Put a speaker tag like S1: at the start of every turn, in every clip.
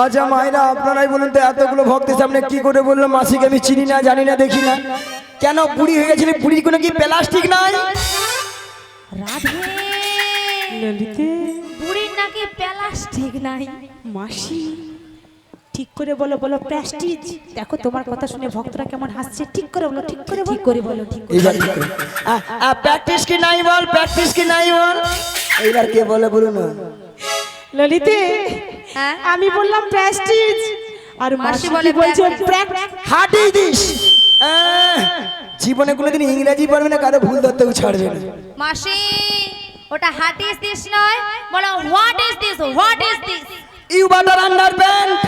S1: আচ্ছা মায়েরা আপনারাই বলুন তো, এতগুলো ভক্তের সামনে কি করে বললো মাসিকে আমি চিনি না, জানি না, দেখি না? কেন বুড়ি হয়ে গেছিল? বুড়ির কোনো কি প্লাস্টিক নাই?
S2: রাধে
S3: ললিতে
S2: বুড়ির নাকি প্লাস্টিক নাই।
S3: মাসি ঠিক করে বলো, বলো প্রেস্টিজ। দেখো তোমার কথা শুনে ভক্তরা কেমন হাসছে। ঠিক করে বলো, ঠিক করে
S2: ঠিক করে বলো, ঠিক করে।
S1: এইবার ঠিক করে। প্র্যাকটিস কি নাই বল, প্র্যাকটিস কি নাই বল। এইবার কে বলে বলুন না।
S3: ললিতে
S2: হ্যাঁ?
S3: আমি বললাম প্রেস্টিজ আর মাসি
S2: মাসি
S3: বলে
S2: বলে
S3: বলছে
S1: হাটি দিস। জীবনে কোনোদিন ইংরেজি পড়বে না, কারো ভুল ধরতেও ছাড়বে না।
S2: মাসি ওটা হাট ইজ দিস নয়, বলো what is this, what is this.
S1: You butter underpant,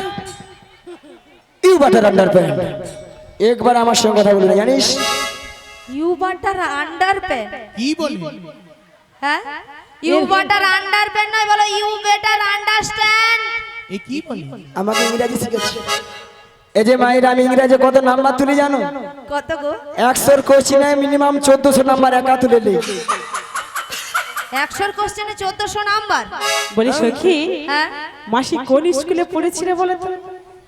S1: you butter underpant. একবার আমার সঙ্গে কথা বলবি, জানিস?
S2: ইউ বাটার আন্ডারপ্যান্ট
S4: কি বলি?
S2: হ্যাঁ, ইউ বাটার আন্ডারপ্যান্ট নয়, বলো ইউ বেটার আন্ডারস্ট্যান্ড।
S4: এ কি বলি?
S1: আমাকে ইংরেজি শিখেছে। এই যে মায়ের, আমি ইংরেজি কত নাম্বার তুলি জানো?
S2: কত গো?
S1: 100 কোশ্চিনে মিনিমাম 1400 নাম্বার একা তুলে নেই।
S2: 100 কোশ্চেনে 1400 নাম্বার।
S3: বলি সখী,
S2: হ্যাঁ
S3: মাসি কোন স্কুলে পড়েছিল বলো তো?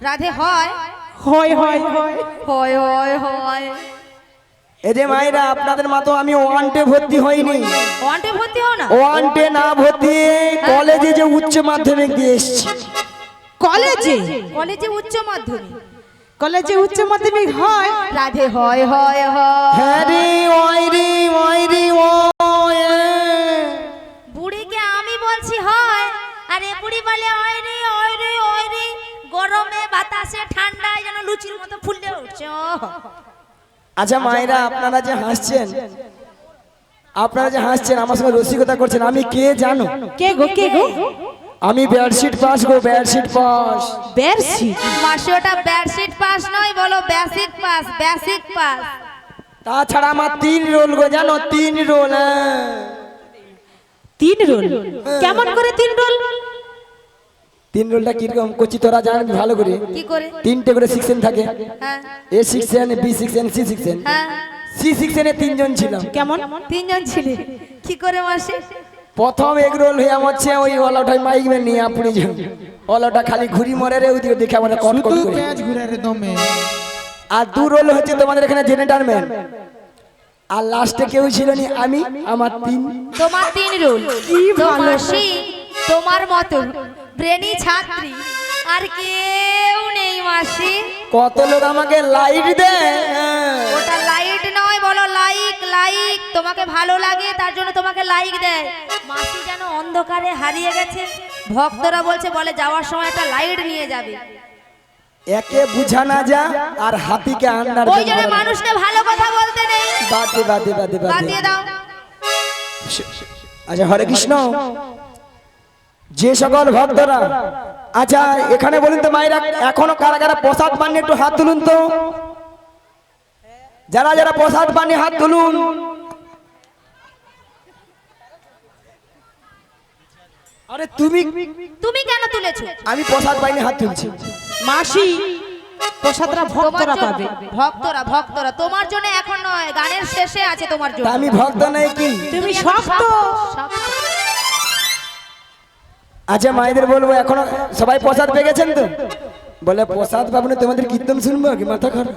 S2: রাধে হয়
S3: হয় হয় হয়
S2: হয় হয় হয়।
S1: এই যে মায়েরা, আপনাদের মতো আমি ওয়ান্টে ভর্তি হইনি।
S2: ওয়ান্টে ভর্তি হও না?
S1: ওয়ান্টে না ভর্তি কলেজে যে উচ্চ মাধ্যমিক দিয়ে এসেছি।
S3: কলেজে?
S2: কলেজে উচ্চ মাধ্যমিক?
S3: কলেজে উচ্চ মাধ্যমিক হয়?
S2: রাধে হয় হয় হয়।
S1: হ্যাঁ রে, ওই রে, ওই রে, ওই।
S2: বুড়িকে আমি বলছি হয়, আর এ বুড়ি বলে ওই রে ওই রে ওই রে। গরমে বাতাসে ঠান্ডায় যেন লুচির মতো ফুলে উঠছে।
S1: আচ্ছা মায়েরা, আপনারা যে হাসছেন, আপনারা যে হাসছেন আমার সঙ্গে রসিকতা করছেন, আমি কে জানো?
S3: কে গো, কে গো?
S1: আমি বেডশিট পাস গো, বেডশিট পাস।
S3: বেরশিট?
S2: মাসি ওটা বেডশিট পাস নয়, বলো বেসিক পাস, বেসিক পাস।
S1: তাছাড়া আমার 3 রোল গো, জানো? 3 রোল।
S3: 3 রোল? কেমন করে 3 রোল?
S1: 3 রোলটা কিরকম করছি তোরা জানবি ভালো করে।
S2: কি করে?
S1: 3টে করে সেকশন থাকে।
S2: হ্যাঁ
S1: A section, B section, C section.
S2: হ্যাঁ।
S1: সি সেকশনে 3 জন ছিলাম।
S3: কেমন?
S2: 3 জন ছিলে? কি করে মাসি?
S1: প্রথম এগ রোল হয়ে হচ্ছে ওই ওলাটাই মাইক মে নিয়ে আপনি যান। ওলাটা খালি ঘুরি মরে রে, ওইদিকে দেখে আমাদের কট কট
S4: শুধু
S1: করে।
S4: পেঁয়াজ ঘুরে রে দমে।
S1: আর 2 রোল হচ্ছে তোমাদের এখানে জেনারেটর ম্যান। আর লাস্টে কেউ ছিল নি, আমি, আমার 3।
S2: তোমার 3 রুল। তো মাসি তোমার মতো ব্রেনি ছাত্রী আর কেউ নেই মাসি।
S1: কত লোক আমাকে লাইট দেয়।
S2: ওটা লাইট নয়, বলো লাইক, লাইক। তোমাকে ভালো লাগে তার জন্য তোমাকে লাইক দেয়। মাসি যেন অন্ধকারে হারিয়ে গেছে, ভক্তরা বলছে, বলে যাওয়ার সময় একটা লাইট নিয়ে যাবে।
S1: একে বুঝা না যা আর হাতিকে আন্ডার।
S2: ওই জন্য মানুষকে ভালো কথা বলতে নেই।
S1: বাদে বাদে বাদে
S2: বাদ
S1: বাদে।
S2: দিয়ে দাও।
S1: আচ্ছা হরে কৃষ্ণ। যে সকল ভক্তরা, আচ্ছা এখানে বলুন তো মায়েরা, এখনো কারা কারা প্রসাদ পাননি একটু হাত তুলুন তো। যারা যারা প্রসাদ পাননি হাত তুলুন। আরে তুমি
S2: তুমি কেন তুলেছো?
S1: আমি প্রসাদ পাইনি, হাত তুলছি।
S3: মাসি প্রসাদরা ভক্তরা
S2: তোমার
S3: পাবে।
S2: জন্য। ভক্তরা, ভক্তরা তোমার জন্য এখন নয়, গানের শেষে আছে তোমার জন্য।
S1: তা আমি ভক্ত নাই কি?
S3: তুমি শক্ত।
S1: আচ্ছা মায়েদের বলবো, এখনো সবাই প্রসাদ পেয়ে গেছেন তো? বলে প্রসাদ পাবো না, তোমাদের কীর্তন শুনবো কি? মাথা খারাপ।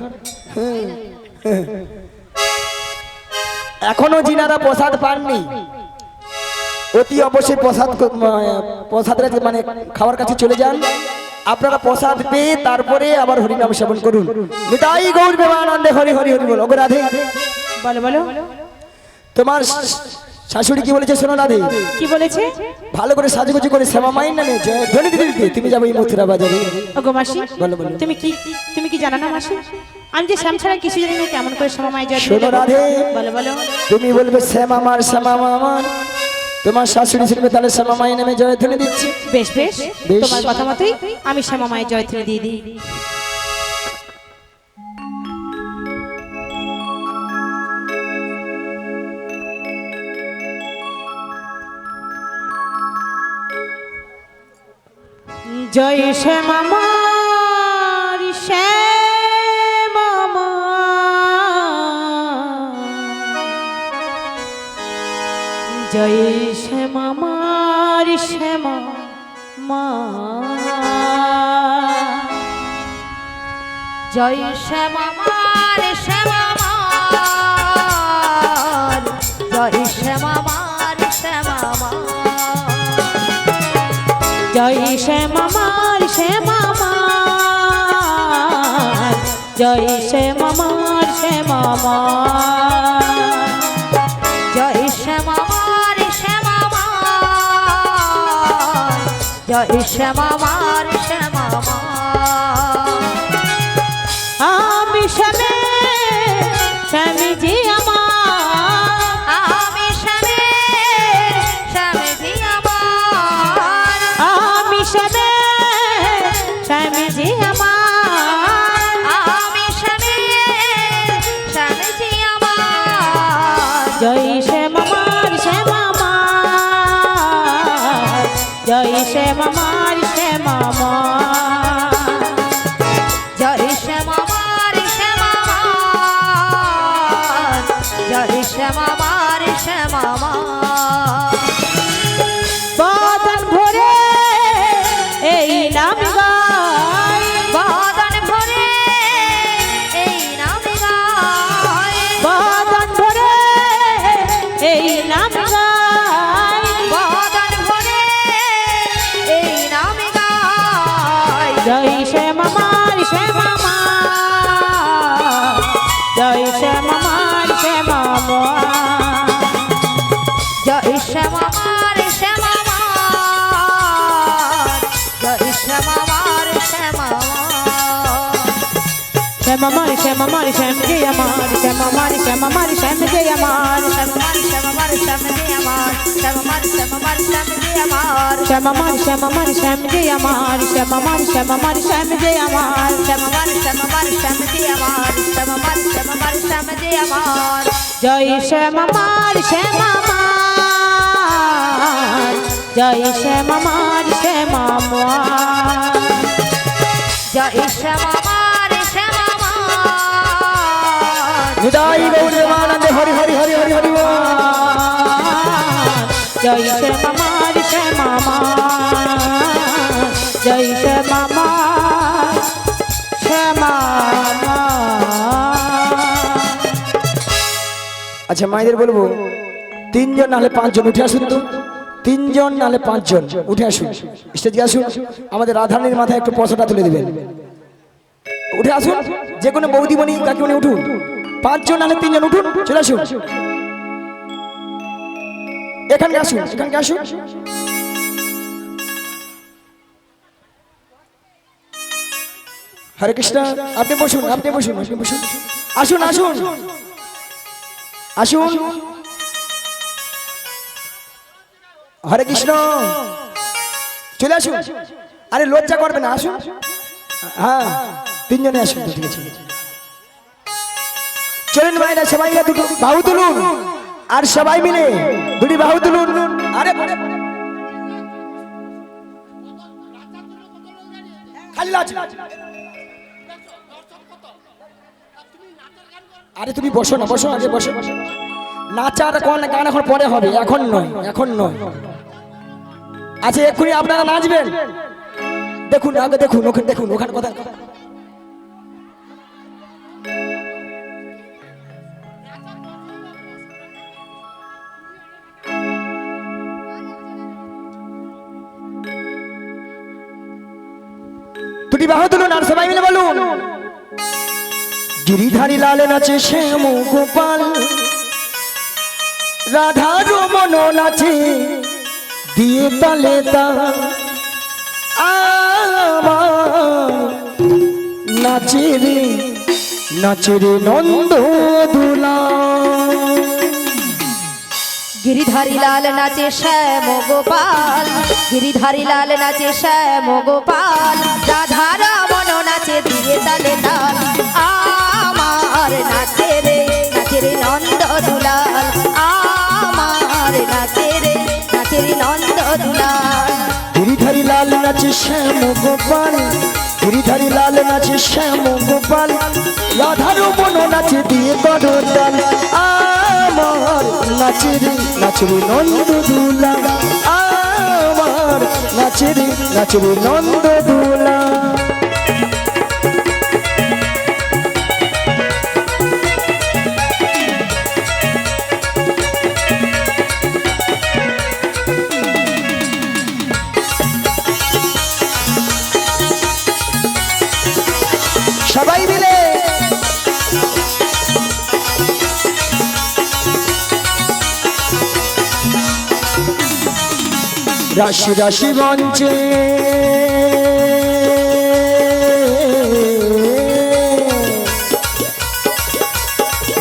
S1: এখনো যিনারা প্রসাদ পাননি, অতি অবশ্যই প্রসাদের মানে খাওয়ার কাছে চলে যান। আপনারা প্রসাদ পেয়ে তারপরে আবার হরিনাম সেবন করুন। নিতাই গৌর প্রেমানন্দে হরি হরি হরি বল। ওগো রাধে,
S3: বলো বলো
S1: তোমার শাশুড়ি কি বলেছে শোনো রাধে?
S3: কি বলেছে?
S1: ভালো করে সাজুগুজু করে শ্যামা মাইন নামে ধ্বনি দিতে দিতে তুমি যাবো এই মথুরা বাজারে।
S3: ওগো মাসি,
S1: বলো বলো।
S3: তুমি কি জানো না মাসি, আমি যে শ্যাম ছাড়া কিছু জানি না, কেমন করে শ্যামামায় জয়।
S1: শোনো রাধে,
S3: বলো বলো।
S1: তুমি বলবে শ্যামা আমার, শ্যামা আমার। তোমার শাশুড়ি শুনবে তাহলে শ্যামা মাই নামে জয় ধ্বনি দিচ্ছি।
S3: বেশ বেশ,
S1: বেশ।
S3: তোমার কথা মতোই আমি শ্যামামায় জয় ধ্বনি দিয়ে দিই। জয় শ্যামামার, শ্যামামা। জয় শ্যামামার, শ্যামা মা।
S2: জয় শ্যামামার শ্যামামার, জয় শ্যামামার শ্যামামার,
S3: জয় শ্যামামার শ্যামামার, জয় শ্যামামার শ্যামামার,
S2: জয় শ্যামামার শ্যামামার, জয় শ্যামামার শ্যামামার।
S3: আমি শ্যামে স্বামীজি আমার,
S2: আমি শ্যামের স্বামীজি আমার,
S3: আমি শ্যামে স্বামীজি আমার,
S2: আমি শ্যামের স্বামীজি আমার।
S3: জয় শ্যামামার শ্যামামার, জয় শ্যামামার শ্যামামার,
S2: জয় শ্যামামার শ্যামামার, জয় শ্যামামার শ্যামামার।
S3: বদন ভরে এই নাম গাই,
S2: বদন ভরে এই নাম গায়,
S3: বদন ভরে এই নাম গাই,
S2: বদন ভরে এই নাম গায়।
S3: জয় শ্যামামার শ্যামামার, জয় শ্যামামার শ্যামামার,
S2: জয় শ্যামামার শ্যামামার, জয় শ্যামামার শ্যামামার।
S3: শ্যামামার শ্যামামার শ্যাম জয় আমার, শ্যামামার শ্যামামার শ্যাম জয় আমার,
S2: শ্যামামার শ্যামামার শ্যামজি আমার, শ্যামামার শ্যামামার শ্যামজি আমার,
S3: শ্যামামার শ্যামামার শ্যাম জয় আমার, শ্যামামার শ্যামামার শ্যাম জয় আমার,
S2: শ্যামামার শ্যামামার শ্যামজি আমার, শ্যামামার শ্যামামার শ্যামজি আমার।
S3: জয় শ্যামামার শ্যামামার, জয় শ্যামামার শ্যামামার,
S2: জয় শ্যামামার শ্যামামার,
S1: নিতাই গৌর প্রেমানন্দে হরি হরি হরি হরি হরি বল।
S3: জয় শ্যামামার শ্যামামার, জয় শ্যামামার শ্যামামার।
S1: আচ্ছা মায়েদের বলবো, তিনজন নাহলে পাঁচজন উঠে আসুন তো, তিনজন নাহলে পাঁচজন উঠে আসুন, স্টেজে আসুন। আমাদের রাধারানীর মাথায় একটু পশাটা তুলে দিবেন। উঠে আসুন, যে কোনো বৌদিমণি কাকিমণি উঠুন, পাঁচজন নাহলে তিনজন উঠুন, চলে আসুন, এখানকে আসুন, এখানকে আসুন। হরে কৃষ্ণ, আপনি বসুন, আপনি বসুন, আপনি বসুন, আসুন আসুন আসুন। হরে কৃষ্ণ, চলে আসুন। আরে লজ্জা করবে না, আসুন। হ্যাঁ, তিনজনে আসুন, ঠিক আছে। চলুন ভাইরা, সবাই মিলে দুটো বাহু তুলুন, আর সবাই মিলে দুটি বাহু তুলুন। আরে খালি লাজ। আরে তুমি বসো না, বসো, আগে বসো। নাচার গান এখন পরে হবে, এখন নয়, এখন নয়। আচ্ছা এক্ষুনি আপনারা নাচবেন, দেখুন আগে, দেখুন ওখানে, দেখুন ওখানে কথা। দুটি বাহু তুলুন আর সবাই মিলে বলুন, গিরিধারী লাল নাচে শ্যাম গোপাল, রাধা রমন নাচে দিয়ে তালে তাল, আমার নাচে রে নন্দ দুলা।
S2: গিরিধারী লাল নাচে শ্যাম গোপাল, গিরিধারী লাল নাচে শ্যাম গোপাল, রাধা রমন নাচে দিয়ে তালে তাল, আমার নাচে রে নন্দ দুলাল, আমার নাচে রে নন্দ দুলাল।
S1: গিরিধারী লাল নাচে শ্যাম গোপাল, গিরিধারী লাল নাচে শ্যাম গোপাল, রাধা রমন নাচে দিয়ে তাল, আমার নাচে রে নন্দ দুলা, আমার নাচে রে নন্দ দুলা। রাশি রাশি মঞ্চে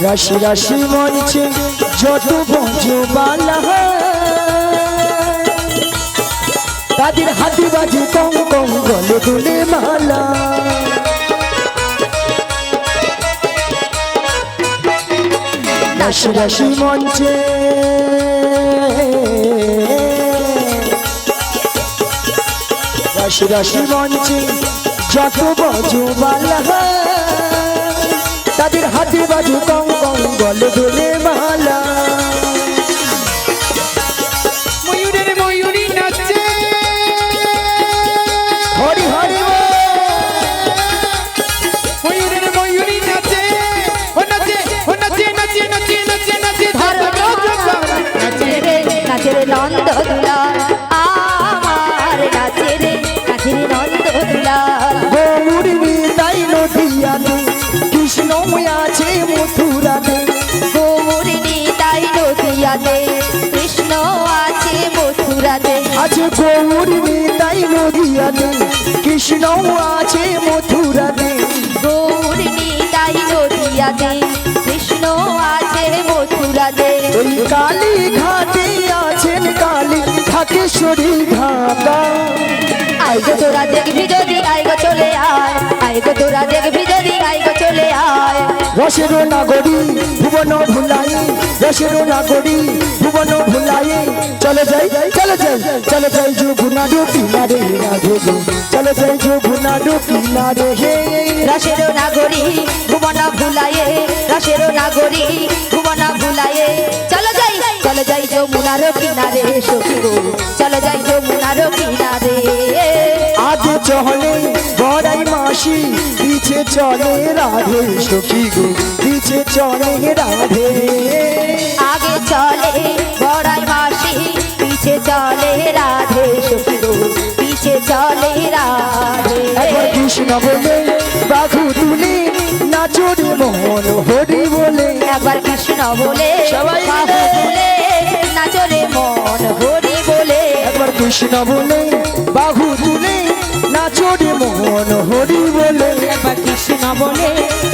S1: রাশি রাশি মঞ্চে যত বজবালা তাদের হাতে বাজে কম কম গলে দুলে মালা রাশি রাশি মঞ্চে রাশি রাশি মঞ্চে যত বজবালা তাদের হাতে বাজু কম কম গলে দোলে মালা
S4: ময়ূরের ময়ূরী নাচে
S1: হরি হরি
S4: ময়ূরের ময়ূরী নাচে ও নাচে ও নাচে নাচে নাচে নাচে নাচে
S2: নাচে রে নাচে রে নন্দ দুলাল আমার নাচে রে নন্দ দুলাল
S1: গৌর তাই নদিয়াতে কৃষ্ণ আছে মথুরাতে
S2: গৌরিনী তাই নদিয়াতে কৃষ্ণ আছে মথুরাতে
S1: আছে গৌর তাই নদিয়াতে কৃষ্ণ আছে মথুরাতে
S2: গৌরিনী তাই নদিয়াতে কৃষ্ণ আছে মথুরাতে
S1: ওই কালী ঘাটে আছেন কালী ঢাকেশ্বরী ঢাকা
S2: আইগো তোরা দেখবি যদি আইগো চলে আইগো তোরা দেখবি যদি আইগো চলে আয়
S1: রসের নাগরী ভুবন ভুলাই রসের নাগরী ভুবন ভুলাই চলে যাই চলে যাই চলে যাই যুবনাডু কিনারে রাধে গো চলে যাই যুবনাডু কিনারে হে
S2: রসের নাগরী ভুবন ভুলায়ে রসের নাগরী ভুবন ভুলায়ে চলে যাই যমুনার কিনারে সখী গো চলে যাই যমুনার কিনারে
S1: আজ চলে বড়াই মাসি পিছে চলে রাধে সখী গো পিছে চলে রাধে
S2: আগে চলে বড়াই মাসি পিছে চলে রাধে সখী গো পিছে চলে রাধে
S1: একবার কৃষ্ণ বলে বাঘু তুলে নাচরে মোহন হরি বলে
S2: একবার কৃষ্ণ বলে
S1: সবাই
S2: বাহু তুলে নাচরে মন হরি বলে
S1: একবার কৃষ্ণ বলে বাহু তুলে নাচরে মোহন হরি বলে
S3: একবার কৃষ্ণ বলে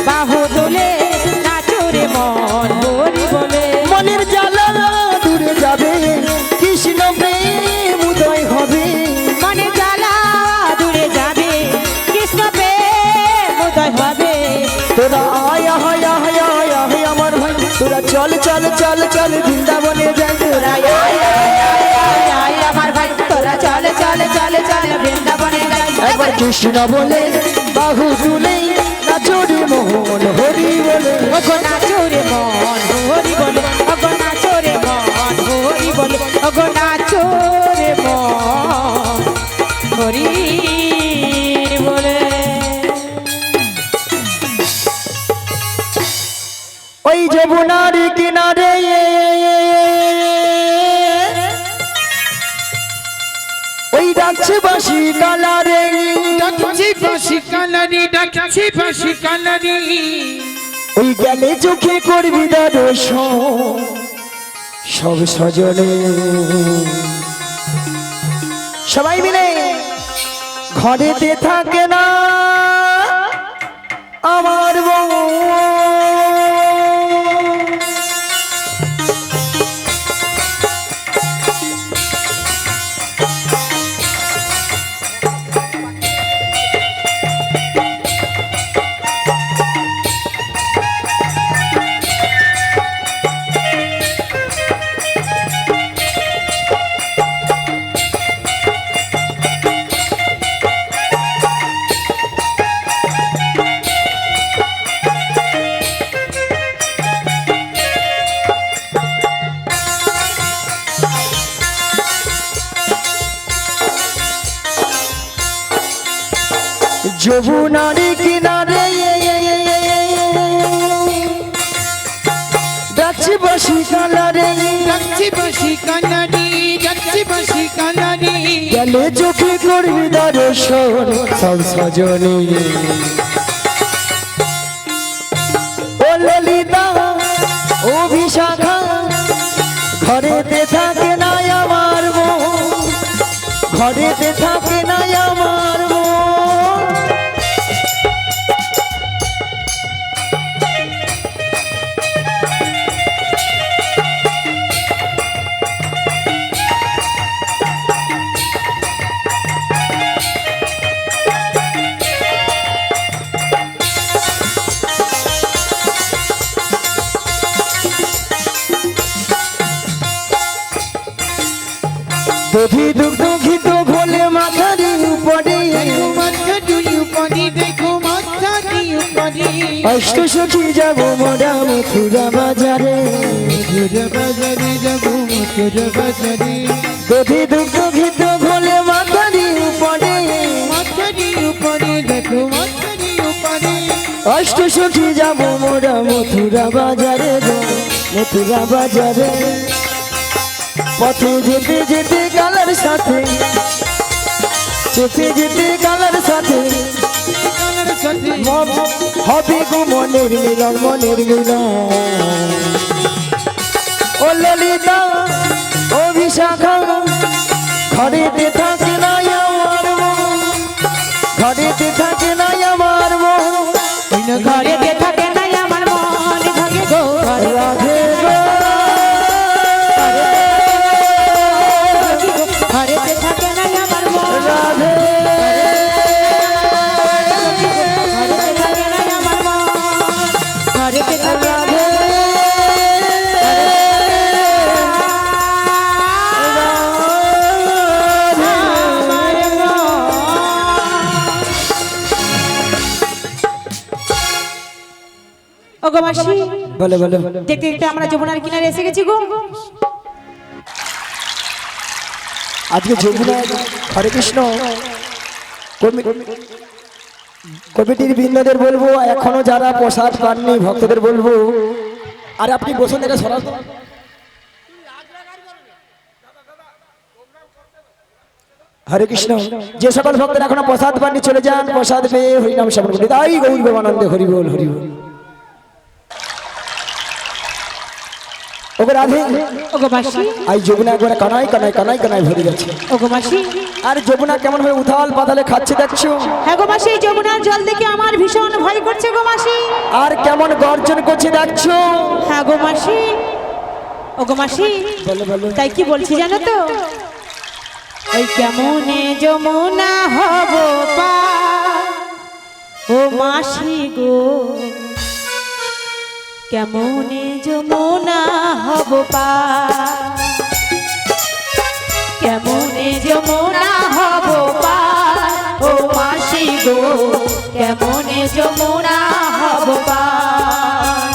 S3: বাহু তোলে নাচরে মন হরি বলে
S1: মনের জ্বালা দূরে যাবে কৃষ্ণ প্রেম উদয় হবে
S3: মনে জ্বালা দূরে যাবে কৃষ্ণ প্রেম উদয় হবে
S1: তোরা আয়া হায়া হায়া হায়া হে আমার ভাই তোরা চল চল চল চল বৃন্দাবনে যাই তোরা
S3: আয় আমার ভাই তোরা চলে চলে চলে চলে বৃন্দাবনে যাই
S1: একবার কৃষ্ণ বলে বাহু তুলে নাচরে মোহন হরি বলে
S3: ওগো নাচরে মন হরি বলে ওগো নাচরে মন হরি বলে ওগো নাচরে মন হরি বলে
S1: ওই যমুনার কিনারে ওই ডাকছে বাসি কালারে
S4: ডাকছি বাঁশি কালারি ডাকছি বাঁশি কালারি
S1: ওই গেলে চোখে করবি দর্শন সব সজনে সবাই মিলে ঘরেতে থাকে না আমার বউ যমুনার কিনারে ডাকছি বাসি কালারে
S4: ডাকছি বাঁশি কালারি ডাকছি বাঁশি কালারি
S1: গেলে চোখে করবি দর্শন সব সজনে ও ললিতা ও বিশাখা ঘরেতে থাকে না আমার বউ ঘরেতে থাকে না আমার মন। দধি দুগ্ধ ঘিত ঘোলে মাথারি উপরে
S4: দেখো মাথাটি উপরে দেখো মাথাটি উপরে
S1: অষ্ট সখী যাব মোরা মথুরা বাজারে
S4: মথুরা বাজারে যাবো মথুরা বাজারে
S1: দধি দুগ্ধ ঘিত ঘোলে মাথারি উপরে
S4: মাথাটি উপরে দেখো মাথাটি উপরে
S1: অষ্ট সখী যাব মোরা মথুরা বাজারে গো মথুরা বাজারে পথে যেতে যেতে গালার সাথে যেতে যেতে গালার সাথে
S4: গানের সাথে
S1: হবে গো মনের মিলন মনের মিলন ও ললিতা ও বিশাখা ঘরেতে থাকে না আমার মন ঘরেতে থাকে না আমার মন
S3: ঘরেতে থাকে না আমার মন ভাগে গো
S1: রাধে গো
S3: ঘরেতে থাকে না আমার মন
S1: রাধে
S3: ঘরেতে থাকে না আমার মন ঘরেতে থাকে না
S1: রাধে
S3: ওগো মাসি
S1: বলে বলে
S3: দেখতে দেখতে আমরা যমুনার কিনারে এসে গেছি গো
S1: আজকে যমুনা হরে কৃষ্ণ কমিটির বৃন্দদের বলবো এখনো যারা প্রসাদ পাননি ভক্তদের বলবো আর আপনি বসুন থেকে সরাস হরে কৃষ্ণ যে সকল ভক্তরা এখনো প্রসাদ পাননি চলে যান প্রসাদ পেয়ে হরিনাম শ্রবণ করুন তাই গৌর প্রেমানন্দে হরি বল হরি বল ওগো রাধে
S3: ওগো মাসি
S1: আই যমুনা একবার কানাই কানাই কানাই কানাই ভরে গেছে
S3: ওগো মাসি
S1: আর যমুনা কেমন ভাবে উথাল পাতালে খাচ্ছে দেখছো
S3: হ্যাঁ গো মাসি যমুনার জল দেখে আমার ভীষণ ভয় করছে গো মাসি
S1: আর কেমন গর্জন করছে দেখছো
S3: হ্যাঁ গো মাসি ওগো মাসি
S1: বলো বলো
S3: তাই কি বলছি জানো তো এই কেমনে যমুনা হব পার ও মাসি গো কেমনে যমুনা হব পার কেমনে যমুনা হব পার ও মাসি গো কেমনে যমুনা হব পার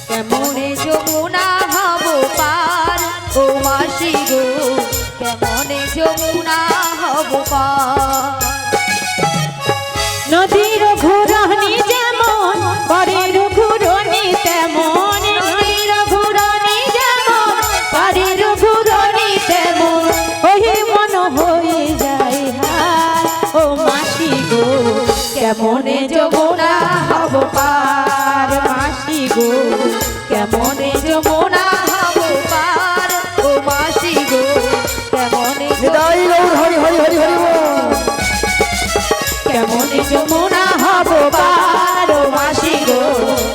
S2: কেমনে যমুনা হব পার ও মাসি গো কেমনে যমুনা হব পার
S3: নদীর ঘুরনি যেমন পরের ঘুরনি তেমন নদীর ঘুরনি যেমন পরের ঘুরনি তেমন ওই মন হয়ে যায় হায় ও মাসি গো কেমনে যমুনা হব পার মাসি গো কেমনে যমুনা
S2: হব পার ও মাসি গো কেমনে
S1: নিতাই গৌর হরি হরি হরি হরি বল।
S3: কেমনে যমুনা হব পার ও মাসি গো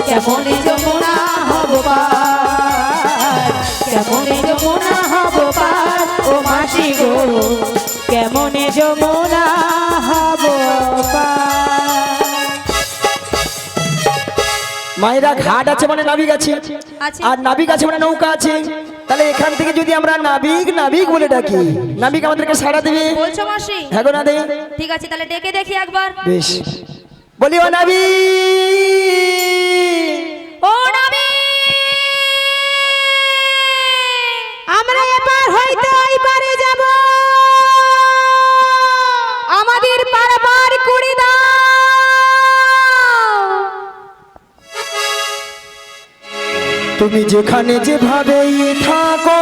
S3: কেমনে যমুনা হব পার কেমনে যমুনা হব পার ও মাসি গো কেমনে যমুনা হব পার
S1: মায়েরা ঘাট আছে মানে নাবিক আছে
S2: আছে।
S1: আর নাবিক আছে মানে নৌকা আছে তাহলে এখান থেকে যদি আমরা নাবিক নাবিক বলে ডাকি নাবিক আমাদেরকে সাড়া দেবে
S2: বলছো মাসি
S1: হ্যাঁ গো না দে
S2: ঠিক আছে তাহলে ডেকে দেখি একবার
S1: বেশ বলি ও নাবিক
S2: ও নবী
S3: আমরা এবার হইতে ওই পারে যাব আমাদের পারাপার করে দাও
S1: তুমি যেখানে যেভাবেই থাকো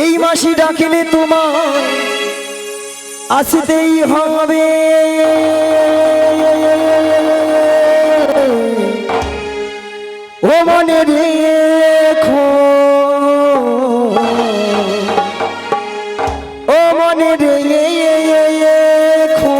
S1: এই মাসি ডাকিলে তোমার আসতেই হবে ও মনে রেখো, ও মনে রেখো।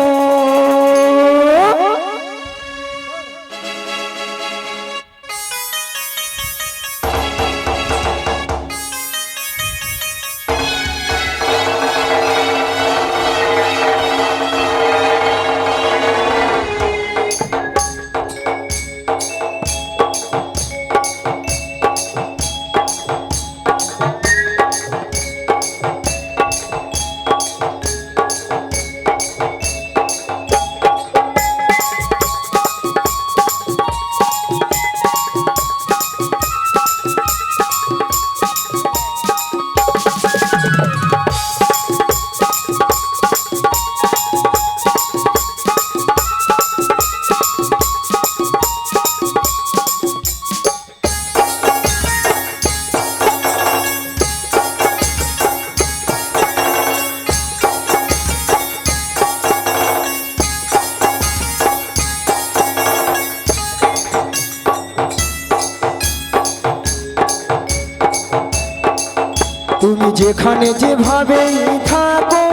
S1: তুমি যেখানে যেভাবে থাকো,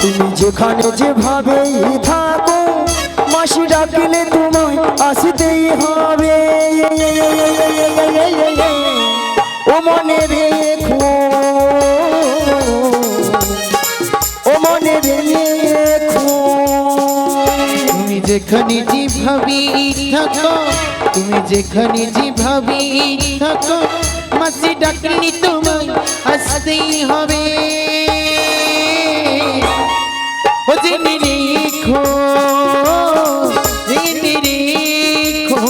S1: তুমি যেখানে যেভাবে থাকো, মাসি ডাকলে তোমায় আসতেই হবে। ও মনে রেখো, ও মনে রেখো।
S4: তুমি যেখানে যেভাবে থাকো, তুমি যেখানে যেভাবে থাকো, মাসি ডাকলি তোমায় আসতেই হবে। ও জেনে রেখো, জেনে রেখো।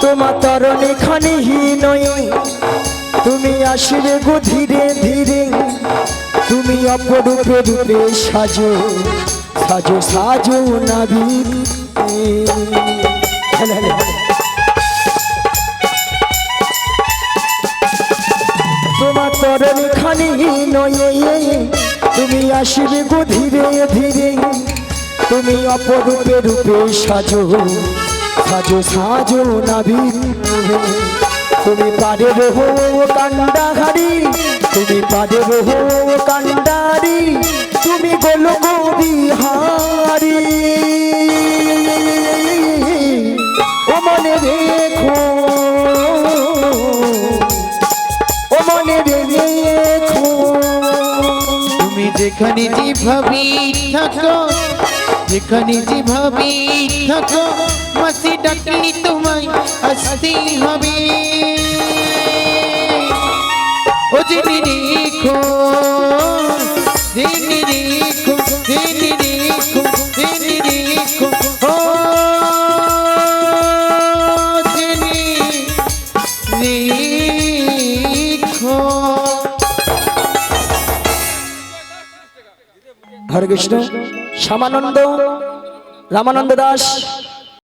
S1: তোমার তরণে খানি নয়, তুমি আসবে গো ধীরে ধীরে। তুমি অপরূপে রূপে সাজো, সাজো সাজো নাবিক। তোমার তরণে খানি নয়, তুমি আসবে গো ধীরে ধীরে। তুমি অপরূপে রূপে সাজো, সাজো সাজো নাবিক। তুমি পারে রহো কান্ডাহারি, তুমি পারে রহো কান্ডারি, তুমি গোলক বিহারি। ও মনে রেখো, ও মনে রেখো।
S4: তুমি যেখানে যেভাবে থাকো, যেখানে যেভাবে থাকো, মাসি ডাকলি তোমায় আসতেই হবে। ও জেনে রেখো, জেনে রেখো, জেনে রেখো, জেনে রেখো। ও জেনে রেখো।
S1: হরে কৃষ্ণ। শ্যামানন্দ, রামানন্দ দাস,